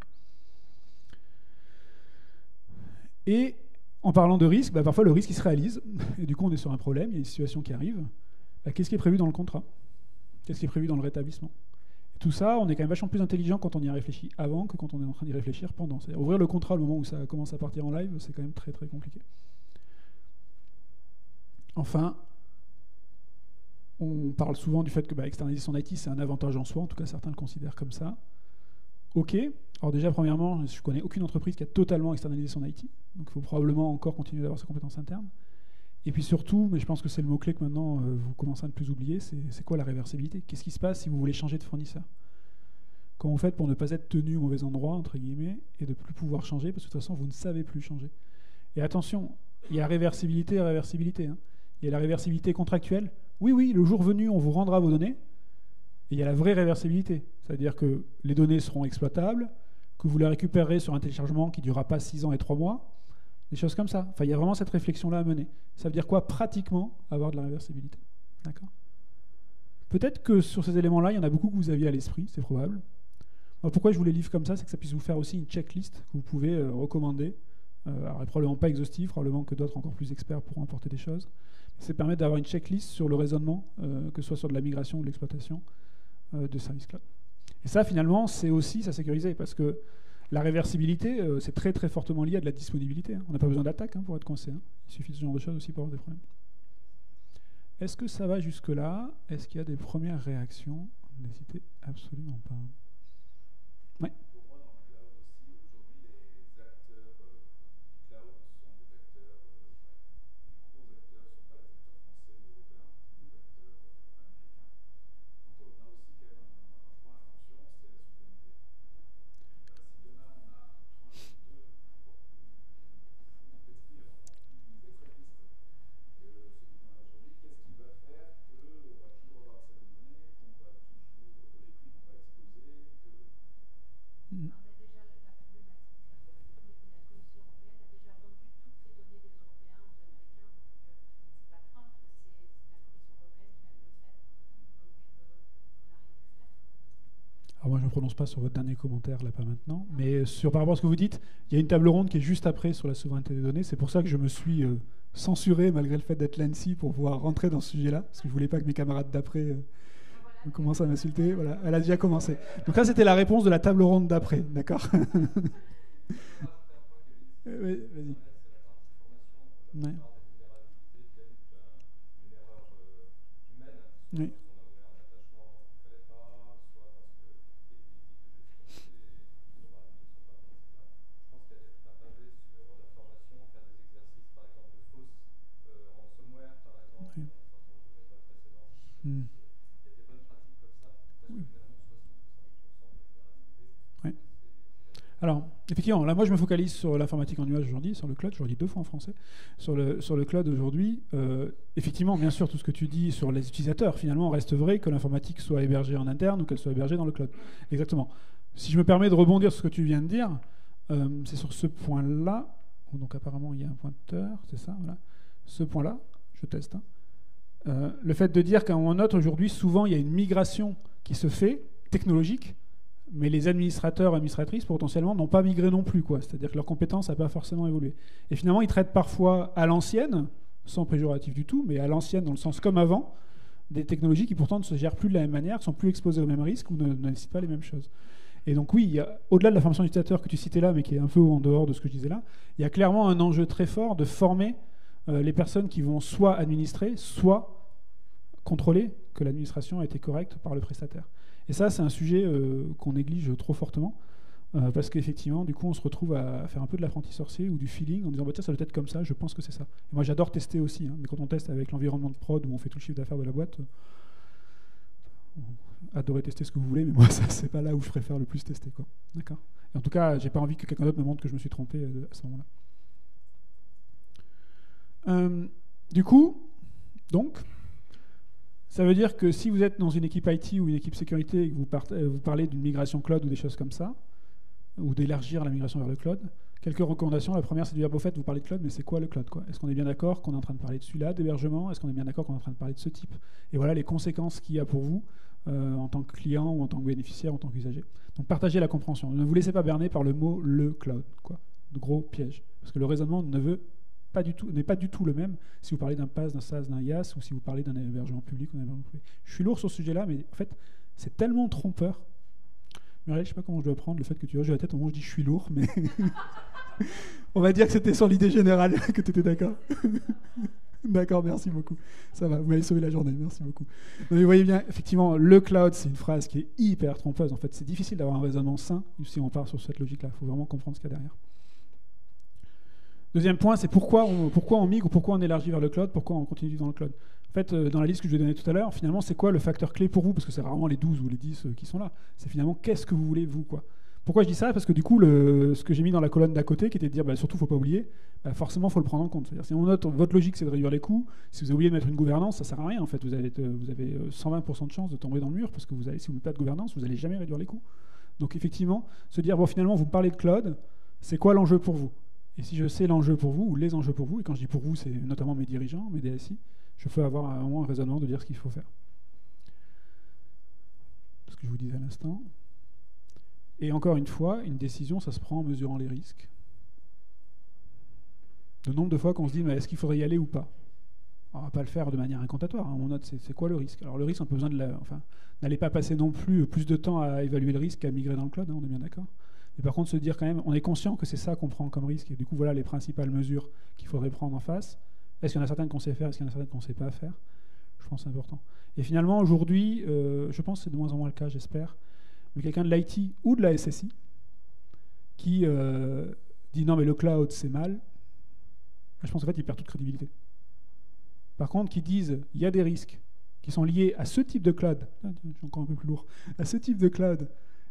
Et en parlant de risque, parfois le risque il se réalise, et du coup on est sur un problème, il y a une situation qui arrive. Qu'est-ce qui est prévu dans le contrat? Qu'est-ce qui est prévu dans le rétablissement? Et tout ça, on est quand même vachement plus intelligent quand on y réfléchit avant que quand on est en train d'y réfléchir pendant. C'est-à-dire ouvrir le contrat au moment où ça commence à partir en live, c'est quand même très très compliqué. Enfin, on parle souvent du fait que externaliser son IT, c'est un avantage en soi, en tout cas certains le considèrent comme ça. Ok, alors déjà premièrement, je ne connais aucune entreprise qui a totalement externalisé son IT, donc il faut probablement encore continuer d'avoir ses compétences internes. Et puis surtout, mais je pense que c'est le mot-clé que maintenant vous commencez à ne plus oublier, c'est quoi la réversibilité? Qu'est-ce qui se passe si vous voulez changer de fournisseur? Comment vous faites pour ne pas être tenu au mauvais endroit, entre guillemets, et de ne plus pouvoir changer, parce que de toute façon, vous ne savez plus changer. Et attention, il y a réversibilité et réversibilité. Hein. Il y a la réversibilité contractuelle. Oui, le jour venu, on vous rendra vos données. Et il y a la vraie réversibilité. C'est-à-dire que les données seront exploitables, que vous les récupérerez sur un téléchargement qui ne durera pas 6 ans et 3 mois, des choses comme ça. Enfin, il y a vraiment cette réflexion-là à mener. Ça veut dire quoi? Pratiquement avoir de la réversibilité. D'accord? Peut-être que sur ces éléments-là, il y en a beaucoup que vous aviez à l'esprit, c'est probable. Alors, pourquoi je vous les livre comme ça? C'est que ça puisse vous faire aussi une checklist que vous pouvez recommander. Alors, probablement pas exhaustive, probablement que d'autres encore plus experts pourront apporter des choses. Ça permet d'avoir une checklist sur le raisonnement, que ce soit sur de la migration ou de l'exploitation de services cloud. Et ça, finalement, c'est aussi ça sécuriser, parce que la réversibilité, c'est très très fortement lié à de la disponibilité. Hein. On n'a pas besoin d'attaque pour être coincé. Hein. Il suffit de ce genre de choses aussi pour avoir des problèmes. Est-ce que ça va jusque-là? Est-ce qu'il y a des premières réactions? N'hésitez absolument pas. Oui. Pour moi, dans le cloud aussi, aujourd'hui, les acteurs du cloud sont des acteurs, les gros acteurs ne sont pas les acteurs français ou européens, c'est des acteurs américains. Donc on a aussi quand même un point d'attention, c'est la souveraineté. Si demain on a un train de deux encore plus compétitif, encore plus extrémiste que celui qu'on a aujourd'hui, qu'est-ce qui va faire qu'on va toujours avoir accès aux données, que les prix vont pas exploser, On a déjà la problématique, la Commission européenne a déjà vendu toutes les données des Européens aux Américains, donc c'est pas Trump, c'est la Commission européenne qui vient de le faire, donc on n'a rien pu faire. Alors moi je ne me prononce pas sur votre dernier commentaire, là pas maintenant, mais par rapport à ce que vous dites, il y a une table ronde qui est juste après sur la souveraineté des données, c'est pour ça que je me suis censuré malgré le fait d'être l'ANSI pour pouvoir rentrer dans ce sujet-là, parce que je ne voulais pas que mes camarades d'après commencent à m'insulter. Voilà, elle a déjà commencé. Donc là c'était la réponse de la table ronde d'après, d'accord? Oui, vas-y. Ouais. Oui. Hmm. Oui. Alors, effectivement, là, moi, je me focalise sur l'informatique en nuage aujourd'hui, sur le cloud, je le dis 2 fois en français, sur le cloud aujourd'hui. Effectivement, bien sûr, tout ce que tu dis sur les utilisateurs, finalement, reste vrai que l'informatique soit hébergée en interne ou qu'elle soit hébergée dans le cloud. Exactement. Si je me permets de rebondir sur ce que tu viens de dire, c'est sur ce point-là, donc apparemment, il y a un pointeur, c'est ça, voilà. Ce point-là, je teste, hein. Le fait de dire qu'en note aujourd'hui, souvent, il y a une migration qui se fait, technologique, mais les administrateurs et administratrices, potentiellement, n'ont pas migré non plus, quoi. C'est-à-dire que leur compétence n'a pas forcément évolué. Et finalement, ils traitent parfois à l'ancienne, sans péjoratif du tout, mais à l'ancienne, dans le sens comme avant, des technologies qui pourtant ne se gèrent plus de la même manière, sont plus exposées aux mêmes risques ou ne nécessitent pas les mêmes choses. Et donc oui, il y a, au-delà de la formation utilisateur que tu citais là, mais qui est un peu en dehors de ce que je disais là, il y a clairement un enjeu très fort de former les personnes qui vont soit administrer, soit contrôler que l'administration a été correcte par le prestataire. Et ça, c'est un sujet qu'on néglige trop fortement, parce qu'effectivement, du coup, on se retrouve à faire un peu de l'apprenti sorcier ou du feeling en disant bah, tiens, ça doit être comme ça, je pense que c'est ça. Et moi, j'adore tester aussi, hein, mais quand on teste avec l'environnement de prod où on fait tout le chiffre d'affaires de la boîte, adorez tester ce que vous voulez, mais moi, ça, c'est pas là où je préfère le plus tester, quoi. D'accord. Et en tout cas, j'ai pas envie que quelqu'un d'autre me montre que je me suis trompé à ce moment-là. Du coup, donc, Ça veut dire que si vous êtes dans une équipe IT ou une équipe sécurité et que vous parlez d'une migration cloud ou des choses comme ça, ou d'élargir la migration vers le cloud, quelques recommandations. La première, c'est de dire, au fait, vous parlez de cloud, mais c'est quoi le cloud, quoi? Est-ce qu'on est bien d'accord qu'on est en train de parler de celui-là, d'hébergement? Est-ce qu'on est bien d'accord qu'on est en train de parler de ce type? Et voilà les conséquences qu'il y a pour vous en tant que client ou en tant que bénéficiaire, en tant qu'usager. Donc partagez la compréhension. Ne vous laissez pas berner par le mot le cloud, quoi. De gros piège. Parce que le raisonnement n'est pas du tout le même si vous parlez d'un PaaS, d'un SaaS, d'un IaaS ou si vous parlez d'un hébergement public ou d'un hébergement privé. Je suis lourd sur ce sujet-là, mais en fait, c'est tellement trompeur. Muriel, je ne sais pas comment je dois prendre le fait que tu hoches la tête au moment où je dis je suis lourd, mais on va dire que c'était sur l'idée générale, que tu étais d'accord. D'accord, merci beaucoup. Ça va, vous m'avez sauvé la journée, merci beaucoup. Mais vous voyez bien, effectivement, le cloud, c'est une phrase qui est hyper trompeuse. En fait, c'est difficile d'avoir un raisonnement sain si on part sur cette logique-là. Il faut vraiment comprendre ce qu'il y a derrière. Deuxième point, c'est pourquoi on migre ou pourquoi on élargit vers le cloud, pourquoi on continue dans le cloud. En fait, dans la liste que je vous ai donnée tout à l'heure, finalement, c'est quoi le facteur clé pour vous? Parce que c'est rarement les 12 ou les 10 qui sont là. C'est finalement, qu'est-ce que vous voulez, vous, quoi. Pourquoi je dis ça? Parce que du coup, ce que j'ai mis dans la colonne d'à côté, qui était de dire, surtout, il ne faut pas oublier, forcément, il faut le prendre en compte. C'est-à-dire, si on note, votre logique, c'est de réduire les coûts. Si vous avez oublié de mettre une gouvernance, ça ne sert à rien. En fait, vous avez 120% de chance de tomber dans le mur, parce que si vous n'avez pas de gouvernance, vous n'allez jamais réduire les coûts. Donc, effectivement, se dire, finalement, vous me parlez de cloud, c'est quoi l'enjeu pour vous? Et si je sais l'enjeu pour vous, ou les enjeux pour vous, et quand je dis pour vous, c'est notamment mes dirigeants, mes DSI, je peux avoir un raisonnement de dire ce qu'il faut faire. Ce que je vous disais à l'instant. Et encore une fois, une décision, ça se prend en mesurant les risques. Le nombre de fois qu'on se dit, mais est-ce qu'il faudrait y aller ou pas? On ne va pas le faire de manière incantatoire. On note, c'est quoi le risque? Alors le risque, on a besoin n'allez pas passer non plus de temps à évaluer le risque qu'à migrer dans le cloud, on est bien d'accord. Mais par contre, se dire quand même, on est conscient que c'est ça qu'on prend comme risque. Et du coup, voilà les principales mesures qu'il faudrait prendre en face. Est-ce qu'il y en a certaines qu'on sait faire? Est-ce qu'il y en a certaines qu'on ne sait pas faire? Je pense que c'est important. Et finalement, aujourd'hui, je pense que c'est de moins en moins le cas, j'espère, mais quelqu'un de l'IT ou de la SSI qui dit non, mais le cloud, c'est mal, je pense qu'en fait, il perd toute crédibilité. Par contre, qui disent il y a des risques qui sont liés à ce type de cloud, je suis encore un peu plus lourd, à ce type de cloud,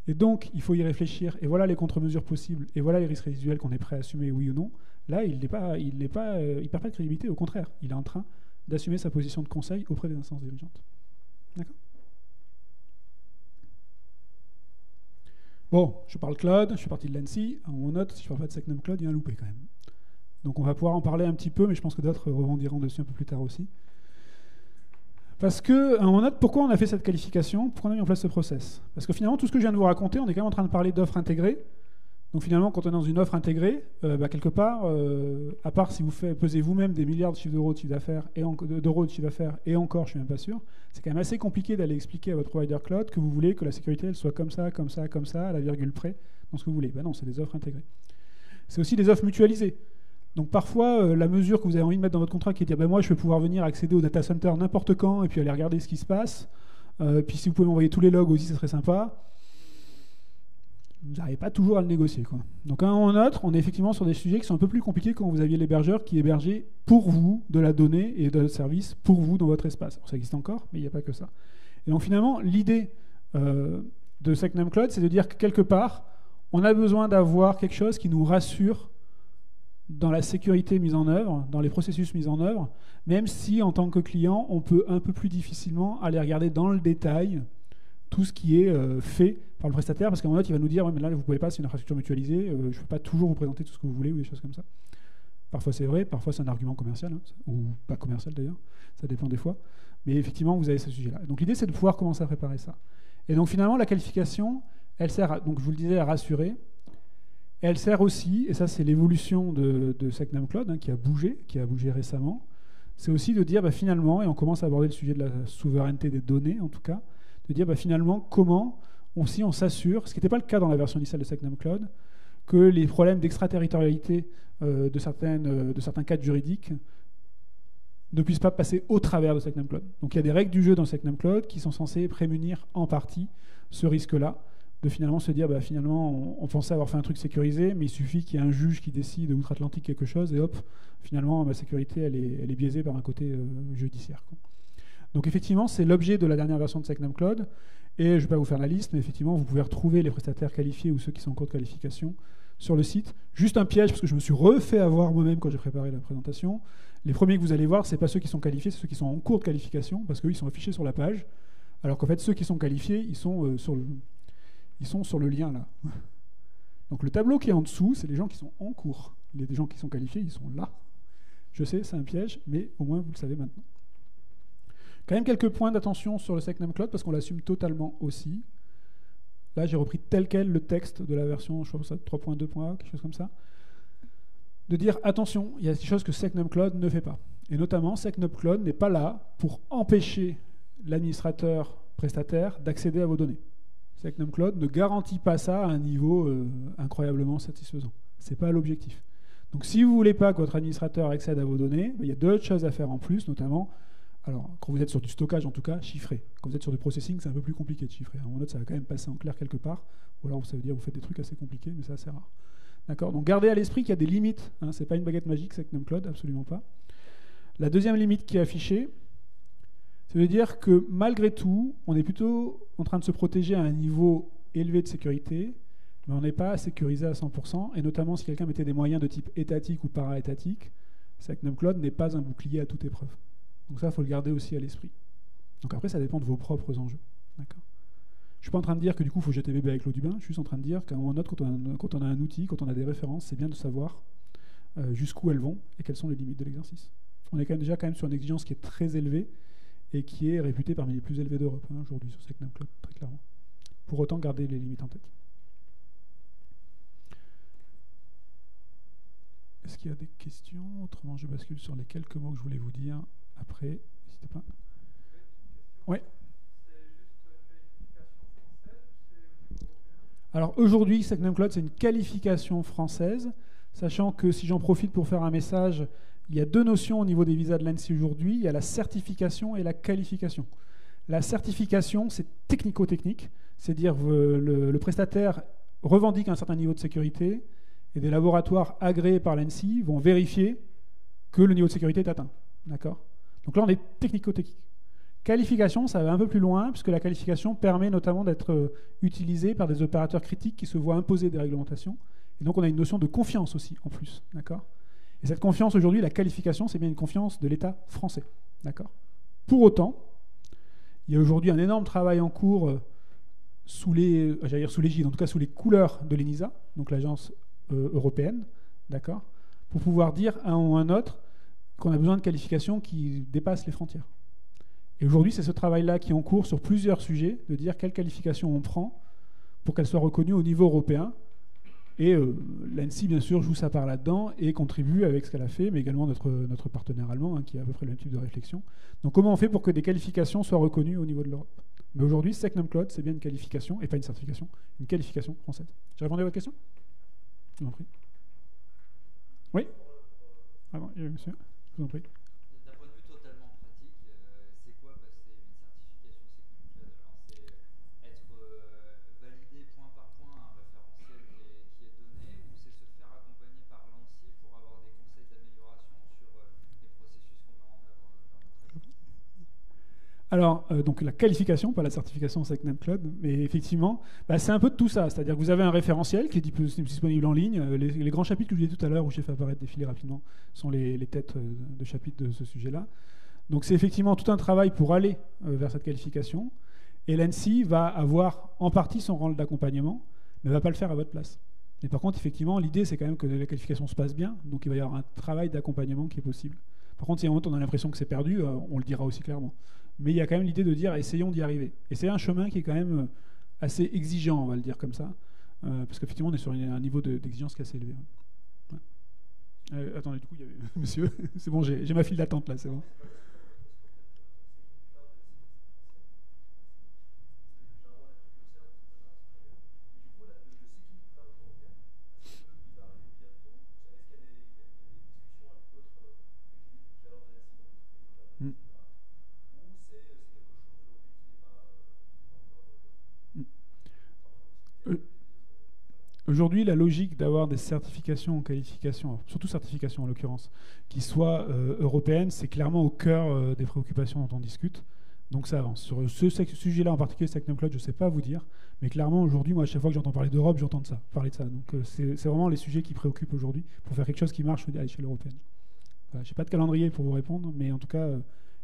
et donc il faut y réfléchir, et voilà les contre-mesures possibles, et voilà les risques résiduels qu'on est prêt à assumer, oui ou non, là, il perd pas de crédibilité, au contraire, il est en train d'assumer sa position de conseil auprès des instances dirigeantes. D'accord? Bon, je parle cloud, je suis parti de l'ANSSI, on note, si je ne parle pas de Secnum Cloud, il y a un loupé quand même. Donc on va pouvoir en parler un petit peu, mais je pense que d'autres rebondiront dessus un peu plus tard aussi. Parce que on note pourquoi on a fait cette qualification, pourquoi on a mis en place ce process. Parce que finalement, tout ce que je viens de vous raconter, on est quand même en train de parler d'offres intégrées. Donc finalement, quand on est dans une offre intégrée, quelque part, à part si vous pesez vous-même des milliards de chiffres d'euros de chiffre d'affaires et encore, je suis même pas sûr, c'est quand même assez compliqué d'aller expliquer à votre provider cloud que vous voulez que la sécurité elle soit comme ça, comme ça, comme ça, à la virgule près, dans ce que vous voulez. Ben non, c'est des offres intégrées. C'est aussi des offres mutualisées. Donc parfois, la mesure que vous avez envie de mettre dans votre contrat qui est de dire moi, je vais pouvoir venir accéder au data center n'importe quand et puis aller regarder ce qui se passe. Puis si vous pouvez m'envoyer tous les logs aussi, ce serait sympa. Vous n'arrivez pas toujours à le négocier, quoi. Donc à un moment ou un autre, on est effectivement sur des sujets qui sont un peu plus compliqués quand vous aviez l'hébergeur qui hébergeait pour vous de la donnée et de service pour vous dans votre espace. Alors, ça existe encore, mais il n'y a pas que ça. Et donc finalement, l'idée de Secnum Cloud, c'est de dire que quelque part, on a besoin d'avoir quelque chose qui nous rassure dans la sécurité mise en œuvre, dans les processus mis en œuvre, même si en tant que client, on peut un peu plus difficilement aller regarder dans le détail tout ce qui est fait par le prestataire, parce qu'à un moment, il va nous dire, ouais, mais là, vous ne pouvez pas, c'est une infrastructure mutualisée, je ne peux pas toujours vous présenter tout ce que vous voulez, ou des choses comme ça. Parfois c'est vrai, parfois c'est un argument commercial, hein, ou pas commercial d'ailleurs, ça dépend des fois. Mais effectivement, vous avez ce sujet-là. Donc l'idée, c'est de pouvoir commencer à préparer ça. Et donc finalement, la qualification, elle sert, donc je vous le disais, à rassurer. Elle sert aussi, et ça c'est l'évolution de Secnum Cloud, hein, qui a bougé récemment, c'est aussi de dire finalement, et on commence à aborder le sujet de la souveraineté des données en tout cas, de dire finalement comment on s'assure, ce qui n'était pas le cas dans la version initiale de Secnum Cloud, que les problèmes d'extraterritorialité de certains cadres juridiques ne puissent pas passer au travers de Secnum Cloud. Donc il y a des règles du jeu dans Secnum Cloud qui sont censées prémunir en partie ce risque-là, de finalement se dire, finalement, on pensait avoir fait un truc sécurisé, mais il suffit qu'il y ait un juge qui décide outre-Atlantique quelque chose, et hop, finalement, ma sécurité, elle est biaisée par un côté judiciaire, quoi. Donc effectivement, c'est l'objet de la dernière version de Secnum Cloud, et je ne vais pas vous faire la liste, mais effectivement, vous pouvez retrouver les prestataires qualifiés ou ceux qui sont en cours de qualification sur le site. Juste un piège, parce que je me suis refait avoir moi-même quand j'ai préparé la présentation. Les premiers que vous allez voir, ce n'est pas ceux qui sont qualifiés, c'est ceux qui sont en cours de qualification, parce qu'eux, ils sont affichés sur la page. Alors qu'en fait, ceux qui sont qualifiés, ils sont sur le lien là. Donc le tableau qui est en dessous, c'est les gens qui sont en cours. Les gens qui sont qualifiés, ils sont là. Je sais, c'est un piège, mais au moins vous le savez maintenant. Quand même quelques points d'attention sur le SecNum Cloud, parce qu'on l'assume totalement aussi. Là, j'ai repris tel quel le texte de la version, je crois, 3.2.a, quelque chose comme ça. De dire, attention, il y a des choses que SecNum Cloud ne fait pas. Et notamment, SecNum Cloud n'est pas là pour empêcher l'administrateur prestataire d'accéder à vos données. SecNum Cloud ne garantit pas ça à un niveau incroyablement satisfaisant. Ce n'est pas l'objectif. Donc si vous ne voulez pas que votre administrateur accède à vos données, il y a d'autres choses à faire en plus, notamment, alors quand vous êtes sur du stockage en tout cas, chiffrer. Quand vous êtes sur du processing, c'est un peu plus compliqué de chiffrer. À un moment donné, ça va quand même passer en clair quelque part, ou alors ça veut dire que vous faites des trucs assez compliqués, mais c'est assez rare. D'accord ? Donc gardez à l'esprit qu'il y a des limites. Hein, ce n'est pas une baguette magique, SecNum Cloud, absolument pas. La deuxième limite qui est affichée, ça veut dire que malgré tout, on est plutôt en train de se protéger à un niveau élevé de sécurité, mais on n'est pas sécurisé à 100%, et notamment si quelqu'un mettait des moyens de type étatique ou para-étatique, SecNum Cloud n'est pas un bouclier à toute épreuve. Donc ça, il faut le garder aussi à l'esprit. Donc après, ça dépend de vos propres enjeux. D'accord ? Je ne suis pas en train de dire que du coup, il faut jeter bébé avec l'eau du bain, je suis juste en train de dire qu'à un moment donné, quand on a un outil, quand on a des références, c'est bien de savoir jusqu'où elles vont et quelles sont les limites de l'exercice. On est déjà quand même sur une exigence qui est très élevée, et qui est réputé parmi les plus élevés d'Europe aujourd'hui sur SecNum Cloud, très clairement. Pour autant, garder les limites en tête. Est-ce qu'il y a des questions ? Autrement, je bascule sur les quelques mots que je voulais vous dire après. N'hésitez pas. Oui. Alors aujourd'hui, SecNum Cloud, c'est une qualification française, sachant que si j'en profite pour faire un message, il y a deux notions au niveau des visas de l'ANSSI aujourd'hui. Il y a la certification et la qualification. La certification, c'est technico-technique, c'est-à-dire le prestataire revendique un certain niveau de sécurité et des laboratoires agréés par l'ANSSI vont vérifier que le niveau de sécurité est atteint. D'accord ? Donc là, on est technico-technique. Qualification, ça va un peu plus loin, puisque la qualification permet notamment d'être utilisée par des opérateurs critiques qui se voient imposer des réglementations. Et donc on a une notion de confiance aussi, en plus. D'accord ? Et cette confiance aujourd'hui, la qualification, c'est bien une confiance de l'État français. D'accord ? Pour autant, il y a aujourd'hui un énorme travail en cours sous l'égide, en tout cas sous les couleurs de l'ENISA, donc l'agence européenne, d'accord, pour pouvoir dire un ou un autre qu'on a besoin de qualifications qui dépassent les frontières. Et aujourd'hui, c'est ce travail-là qui est en cours sur plusieurs sujets, de dire quelle qualification on prend pour qu'elle soit reconnue au niveau européen. Et l'ANSSI, bien sûr, joue sa part là-dedans et contribue avec ce qu'elle a fait, mais également notre partenaire allemand, qui a à peu près le même type de réflexion. Donc comment on fait pour que des qualifications soient reconnues au niveau de l'Europe ? Mais aujourd'hui, SecNum Cloud, c'est bien une qualification, et pas une certification, une qualification française. J'ai répondu à votre question ? Je vous en prie. Oui ? Ah bon, monsieur, je vous en prie. D'un point de vue totalement pratique, c'est quoi passer une certification SecNum Cloud ? Alors, c'est être validé point par point un référentiel qui est donné, ou c'est se faire accompagner par l'ANSSI pour avoir des conseils d'amélioration sur les processus qu'on met en œuvre dans notre équipe ? Alors, donc la qualification, pas la certification SecNum Cloud, mais effectivement, c'est un peu de tout ça. C'est-à-dire que vous avez un référentiel qui est disponible en ligne. Les grands chapitres que je vous disais tout à l'heure, où j'ai fait apparaître défiler rapidement, sont les têtes de chapitres de ce sujet-là. Donc c'est effectivement tout un travail pour aller vers cette qualification. Et l'ANSSI va avoir en partie son rôle d'accompagnement, mais ne va pas le faire à votre place. Mais par contre, effectivement, l'idée, c'est quand même que la qualification se passe bien. Donc il va y avoir un travail d'accompagnement qui est possible. Par contre, si à un moment on a l'impression que c'est perdu, on le dira aussi clairement. Mais il y a quand même l'idée de dire essayons d'y arriver. Et c'est un chemin qui est quand même assez exigeant, on va le dire comme ça, parce qu'effectivement on est sur un niveau d'exigence qui est assez élevé. Ouais. Attendez, du coup il y avait monsieur, c'est bon, j'ai ma file d'attente là, c'est bon. Aujourd'hui, la logique d'avoir des certifications en qualification, surtout certifications en l'occurrence, qui soient européennes, c'est clairement au cœur des préoccupations dont on discute. Donc ça avance. Sur ce sujet-là en particulier, SecNumCloud, je ne sais pas vous dire, mais clairement aujourd'hui, moi, à chaque fois que j'entends parler d'Europe, j'entends parler de ça. Donc c'est vraiment les sujets qui préoccupent aujourd'hui pour faire quelque chose qui marche à l'échelle européenne. Voilà, je n'ai pas de calendrier pour vous répondre, mais en tout cas,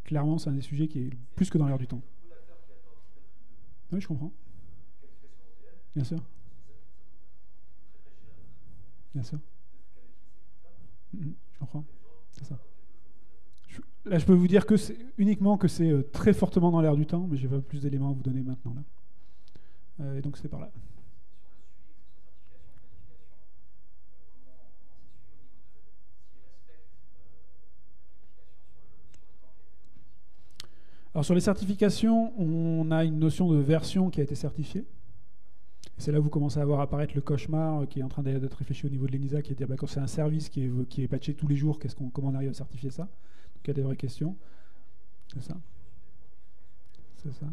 clairement, c'est un des sujets qui est plus que dans l'air du temps. Oui, je comprends. Bien sûr. Bien sûr. Je comprends. C'est ça. Là, je peux vous dire que c'est uniquement que c'est très fortement dans l'air du temps, mais je n'ai pas plus d'éléments à vous donner maintenant. Là. Et donc, c'est par là. Alors, sur les certifications, on a une notion de version qui a été certifiée. C'est là où vous commencez à voir apparaître le cauchemar qui est en train d'être réfléchi au niveau de l'ENISA, qui est de dire bah, quand c'est un service qui est patché tous les jours, comment on arrive à certifier ça? Donc il y a des vraies questions. C'est ça. C'est ça.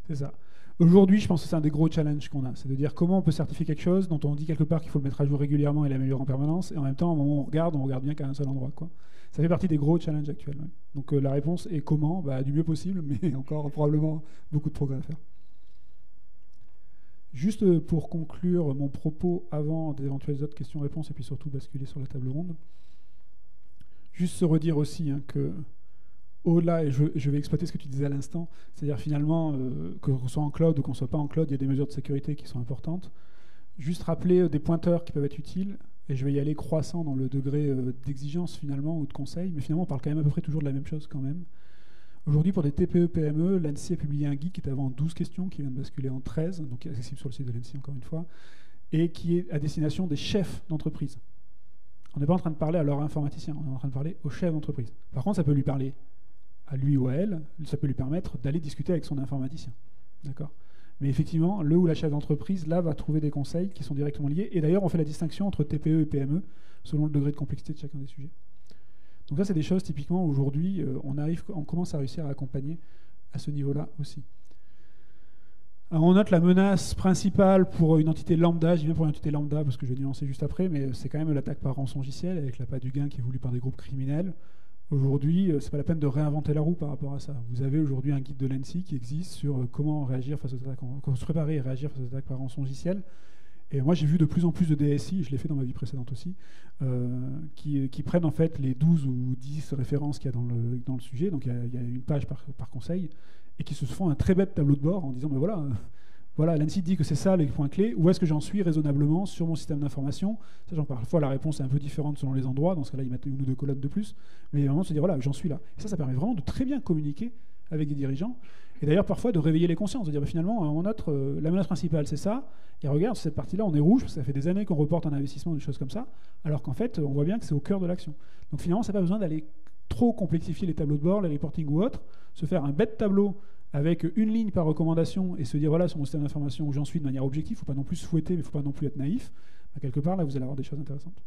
C'est ça. Aujourd'hui, je pense que c'est un des gros challenges qu'on a. C'est de dire comment on peut certifier quelque chose dont on dit quelque part qu'il faut le mettre à jour régulièrement et l'améliorer en permanence, et en même temps, au moment où on regarde bien qu'à un seul endroit, quoi. Ça fait partie des gros challenges actuels. Ouais. Donc la réponse est comment? Bah, du mieux possible, mais encore probablement beaucoup de progrès à faire. Juste pour conclure mon propos avant d'éventuelles autres questions-réponses et puis surtout basculer sur la table ronde, juste se redire aussi que au-delà, et je vais exploiter ce que tu disais à l'instant, c'est-à-dire finalement qu'on soit en cloud ou qu'on ne soit pas en cloud, il y a des mesures de sécurité qui sont importantes. Juste rappeler des pointeurs qui peuvent être utiles, et je vais y aller croissant dans le degré d'exigence finalement ou de conseil, mais finalement on parle quand même à peu près toujours de la même chose quand même. Aujourd'hui, pour des TPE, PME, l'ANSSI a publié un guide qui était avant 12 questions, qui vient de basculer en 13, donc qui est accessible sur le site de l'ANSSI encore une fois, et qui est à destination des chefs d'entreprise. On n'est pas en train de parler à leur informaticien, on est en train de parler aux chefs d'entreprise. Par contre, ça peut lui parler à lui ou à elle, ça peut lui permettre d'aller discuter avec son informaticien. D'accord ? Mais effectivement, le ou la chef d'entreprise, là, va trouver des conseils qui sont directement liés. Et d'ailleurs, on fait la distinction entre TPE et PME, selon le degré de complexité de chacun des sujets. Donc ça, c'est des choses, typiquement, aujourd'hui, on commence à réussir à accompagner à ce niveau-là aussi. Alors, on note la menace principale pour une entité lambda, je dis bien pour une entité lambda, parce que je vais nuancer juste après, mais c'est quand même l'attaque par rançongiciel, avec l'appât du gain qui est voulu par des groupes criminels. Aujourd'hui, c'est pas la peine de réinventer la roue par rapport à ça. Vous avez aujourd'hui un guide de l'ANSSI qui existe sur comment réagir face aux attaques, comment se préparer et réagir face aux attaques par rançongiciel. Et moi, j'ai vu de plus en plus de DSI, je l'ai fait dans ma vie précédente aussi, qui prennent en fait les 12 ou 10 références qu'il y a dans le sujet, donc il y a une page par conseil, et qui se font un très bête tableau de bord en disant, ben voilà, l'ANSSI dit que c'est ça les points clés, où est-ce que j'en suis raisonnablement sur mon système d'information? Sachant que parfois la réponse est un peu différente selon les endroits, dans ce cas-là, ils mettent une ou deux colonnes de plus, mais vraiment se dire, voilà, j'en suis là. Et ça permet vraiment de très bien communiquer avec des dirigeants, et d'ailleurs parfois de réveiller les consciences, de dire, ben, finalement, on note la menace principale, c'est ça, et regarde, sur cette partie-là, on est rouge, parce que ça fait des années qu'on reporte un investissement, des choses comme ça, alors qu'en fait, on voit bien que c'est au cœur de l'action. Donc finalement, ça n'a pas besoin d'aller trop complexifier les tableaux de bord, les reporting ou autres, se faire un bête tableau avec une ligne par recommandation et se dire, voilà, sur mon système d'information où j'en suis de manière objective, il ne faut pas non plus se fouetter, mais il ne faut pas non plus être naïf. Bah, quelque part, là, vous allez avoir des choses intéressantes.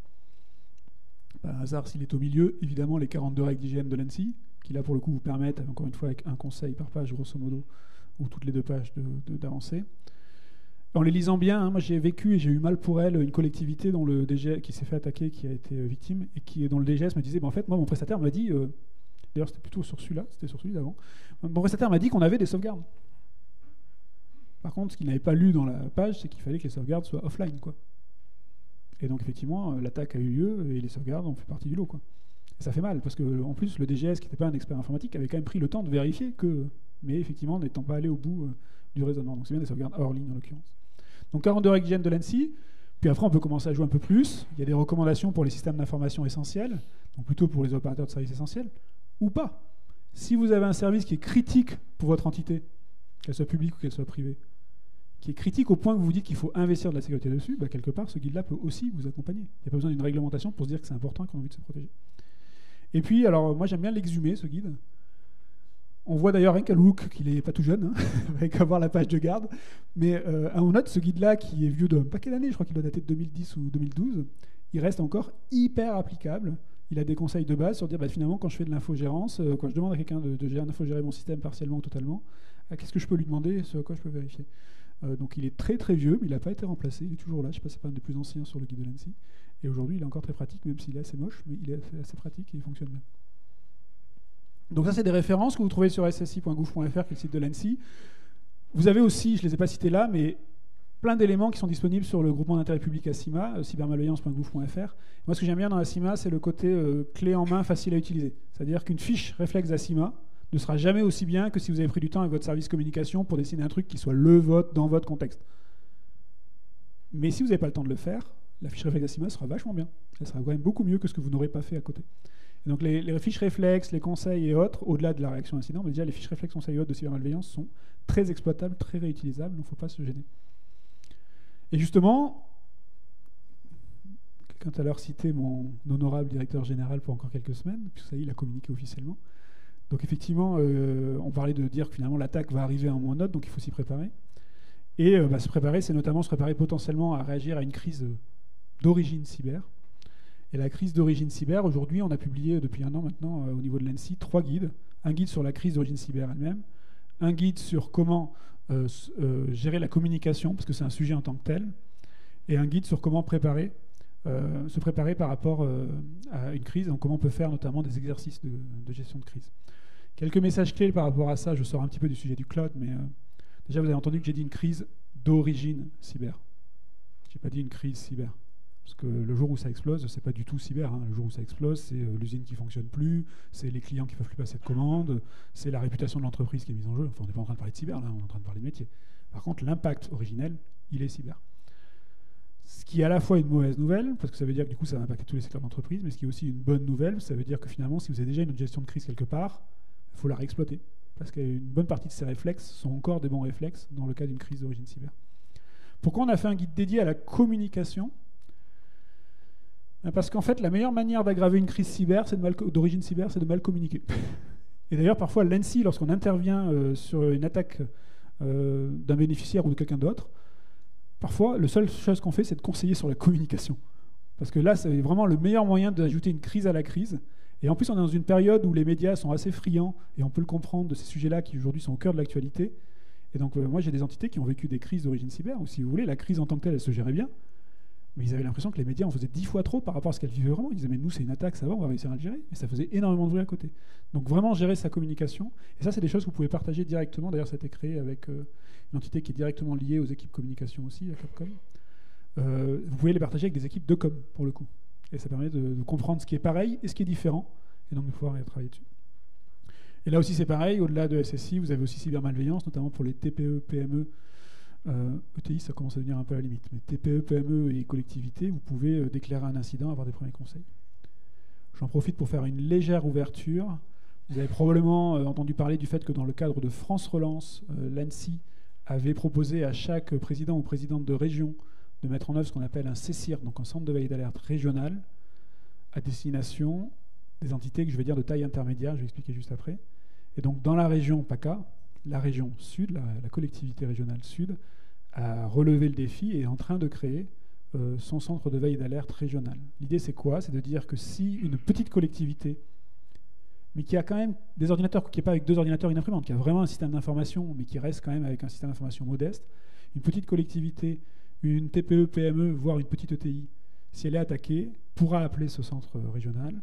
Par hasard, s'il est au milieu, évidemment, les 42 règles d'hygiène de l'ANSSI, qui là, pour le coup, vous permettent, encore une fois, avec un conseil par page, grosso modo, ou toutes les 2 pages d'avancer. En les lisant bien, moi j'ai vécu et j'ai eu mal pour elle une collectivité dont le DGS, qui s'est fait attaquer, qui a été victime, et dont le DGS me disait, en fait, moi, mon prestataire m'a dit, d'ailleurs c'était plutôt sur celui-là, c'était sur celui d'avant, mon prestataire m'a dit qu'on avait des sauvegardes. Par contre, ce qu'il n'avait pas lu dans la page, c'est qu'il fallait que les sauvegardes soient offline, quoi. Et donc effectivement, l'attaque a eu lieu et les sauvegardes ont fait partie du lot, quoi. Et ça fait mal, parce que en plus, le DGS, qui n'était pas un expert informatique, avait quand même pris le temps de vérifier que, mais effectivement, n'étant pas allé au bout du raisonnement. Donc c'est bien des sauvegardes hors ligne en l'occurrence. Donc 42 règles d'hygiène de l'ANSSI, puis après on peut commencer à jouer un peu plus. Il y a des recommandations pour les systèmes d'information essentiels, donc plutôt pour les opérateurs de services essentiels, ou pas. Si vous avez un service qui est critique pour votre entité, qu'elle soit publique ou qu'elle soit privée, qui est critique au point que vous vous dites qu'il faut investir de la sécurité dessus, bah quelque part ce guide-là peut aussi vous accompagner. Il n'y a pas besoin d'une réglementation pour se dire que c'est important et qu'on a envie de se protéger. Et puis, alors moi j'aime bien l'exhumer, ce guide. On voit d'ailleurs rien qu'à look qu'il n'est pas tout jeune, avec avoir la page de garde. Mais on note ce guide-là qui est vieux d'un paquet d'années, je crois qu'il doit dater de 2010 ou 2012. Il reste encore hyper applicable. Il a des conseils de base sur dire finalement quand je fais de l'infogérance, quand je demande à quelqu'un de infogérer mon système partiellement ou totalement, qu'est-ce que je peux lui demander, ce à quoi je peux vérifier. Donc il est très très vieux, mais il n'a pas été remplacé, il est toujours là. Je ne sais pas si c'est pas un des plus anciens sur le guide de l'ANSSI. Et aujourd'hui il est encore très pratique, même s'il est assez moche, mais il est assez pratique et il fonctionne bien. Donc ça, c'est des références que vous trouvez sur ssi.gouv.fr, qui est le site de l'ANSSI. Vous avez aussi, je ne les ai pas cités là, mais plein d'éléments qui sont disponibles sur le groupement d'intérêt public ACIMA, cybermalveillance.gouv.fr. Moi, ce que j'aime bien dans ACIMA, c'est le côté clé en main, facile à utiliser. C'est-à-dire qu'une fiche réflexe d'ACIMA ne sera jamais aussi bien que si vous avez pris du temps avec votre service communication pour dessiner un truc qui soit le vote dans votre contexte. Mais si vous n'avez pas le temps de le faire, la fiche réflexe d'ACIMA sera vachement bien. Elle sera quand même beaucoup mieux que ce que vous n'aurez pas fait à côté. Et donc les fiches réflexes, les conseils et autres, au-delà de la réaction incident, mais déjà les fiches réflexes, conseils et autres de cybermalveillance sont très exploitables, très réutilisables, donc il ne faut pas se gêner. Et justement, quelqu'un tout à l'heure citait mon honorable directeur général pour encore quelques semaines, puisque ça y est, il a communiqué officiellement. Donc effectivement, on parlait de dire que finalement l'attaque va arriver à un moment neutre, donc il faut s'y préparer. Et se préparer, c'est notamment se préparer potentiellement à réagir à une crise d'origine cyber. Et la crise d'origine cyber, aujourd'hui, on a publié depuis un an maintenant au niveau de l'ANSSI 3 guides. Un guide sur la crise d'origine cyber elle-même, un guide sur comment gérer la communication, parce que c'est un sujet en tant que tel, et un guide sur comment se préparer par rapport à une crise, donc comment on peut faire notamment des exercices de gestion de crise. Quelques messages clés par rapport à ça, je sors un petit peu du sujet du cloud, mais déjà vous avez entendu que j'ai dit une crise d'origine cyber. Je n'ai pas dit une crise cyber. Parce que le jour où ça explose, c'est pas du tout cyber. Hein. Le jour où ça explose, c'est l'usine qui fonctionne plus, c'est les clients qui peuvent plus passer de commandes, c'est la réputation de l'entreprise qui est mise en jeu. Enfin, on n'est pas en train de parler de cyber, là, on est en train de parler de métier. Par contre, l'impact originel, il est cyber. Ce qui est à la fois une mauvaise nouvelle, parce que ça veut dire que du coup, ça va impacter tous les secteurs d'entreprise, mais ce qui est aussi une bonne nouvelle, ça veut dire que finalement, si vous avez déjà une gestion de crise quelque part, il faut la réexploiter. Parce qu'une bonne partie de ces réflexes sont encore des bons réflexes dans le cas d'une crise d'origine cyber. Pourquoi on a fait un guide dédié à la communication ? Parce qu'en fait, la meilleure manière d'aggraver une crise cyber, d'origine cyber, c'est de mal communiquer. Et d'ailleurs, parfois, l'ANSSI, lorsqu'on intervient sur une attaque d'un bénéficiaire ou de quelqu'un d'autre, parfois, la seule chose qu'on fait, c'est de conseiller sur la communication. Parce que là, c'est vraiment le meilleur moyen d'ajouter une crise à la crise. Et en plus, on est dans une période où les médias sont assez friands, et on peut le comprendre, de ces sujets-là qui aujourd'hui sont au cœur de l'actualité. Et donc, moi, j'ai des entités qui ont vécu des crises d'origine cyber, où si vous voulez, la crise en tant que telle, elle se gérait bien. Mais ils avaient l'impression que les médias en faisaient 10 fois trop par rapport à ce qu'elles vivaient vraiment. Ils disaient, mais nous, c'est une attaque, ça va, on va réussir à le gérer. Mais ça faisait énormément de bruit à côté. Donc vraiment gérer sa communication. Et ça, c'est des choses que vous pouvez partager directement. D'ailleurs, ça a été créé avec une entité qui est directement liée aux équipes communication aussi, la Capcom. Vous pouvez les partager avec des équipes de com, pour le coup. Et ça permet de comprendre ce qui est pareil et ce qui est différent. Et donc de pouvoir travailler dessus. Et là aussi, c'est pareil. Au-delà de SSI, vous avez aussi cybermalveillance, notamment pour les TPE, PME. ETI, ça commence à devenir un peu à la limite. Mais TPE, PME et collectivités, vous pouvez déclarer un incident, avoir des premiers conseils. J'en profite pour faire une légère ouverture. Vous avez probablement entendu parler du fait que dans le cadre de France Relance, l'ANSSI avait proposé à chaque président ou présidente de région de mettre en œuvre ce qu'on appelle un CSIR, donc un centre de veille d'alerte régional, à destination des entités que je vais dire de taille intermédiaire, je vais expliquer juste après. Et donc dans la région PACA, la région sud, la collectivité régionale sud, a relevé le défi et est en train de créer son centre de veille d'alerte régional. L'idée, c'est quoi ? C'est de dire que si une petite collectivité, mais qui a quand même des ordinateurs, qui n'est pas avec 2 ordinateurs et une imprimante, qui a vraiment un système d'information, mais qui reste quand même avec un système d'information modeste, une petite collectivité, une TPE, PME, voire une petite ETI, si elle est attaquée, pourra appeler ce centre régional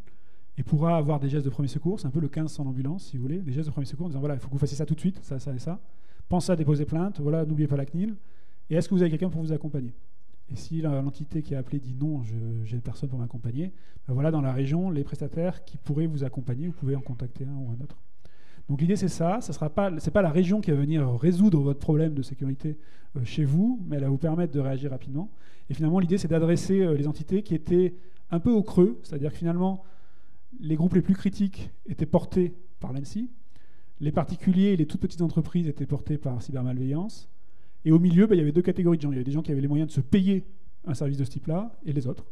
et pourra avoir des gestes de premier secours. C'est un peu le 15 sans ambulance, si vous voulez, des gestes de premier secours en disant voilà, il faut que vous fassiez ça tout de suite, ça, ça et ça. Pensez à déposer plainte, voilà, n'oubliez pas la CNIL. Et est-ce que vous avez quelqu'un pour vous accompagner ? Et si l'entité qui a appelé dit non, j'ai personne pour m'accompagner, ben voilà, dans la région, les prestataires qui pourraient vous accompagner, vous pouvez en contacter un ou un autre. Donc l'idée, c'est ça. Ce n'est pas la région qui va venir résoudre votre problème de sécurité chez vous, mais elle va vous permettre de réagir rapidement. Et finalement, l'idée, c'est d'adresser les entités qui étaient un peu au creux, c'est-à-dire que finalement, les groupes les plus critiques étaient portés par l'ANSSI, les particuliers et les toutes petites entreprises étaient portés par cybermalveillance, et au milieu, il y avait 2 catégories de gens. Il y avait des gens qui avaient les moyens de se payer un service de ce type-là, et les autres.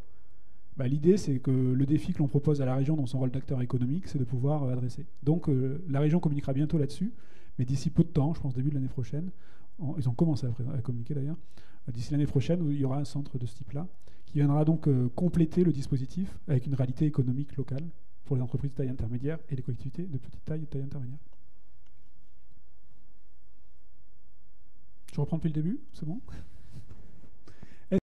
L'idée, c'est que le défi que l'on propose à la région dans son rôle d'acteur économique, c'est de pouvoir adresser. Donc la région communiquera bientôt là-dessus, mais d'ici peu de temps, je pense début de l'année prochaine, ils ont commencé à communiquer d'ailleurs, d'ici l'année prochaine, il y aura un centre de ce type-là, qui viendra donc compléter le dispositif avec une réalité économique locale pour les entreprises de taille intermédiaire et les collectivités de petite taille et de taille intermédiaire. Je reprends depuis le début, c'est bon ?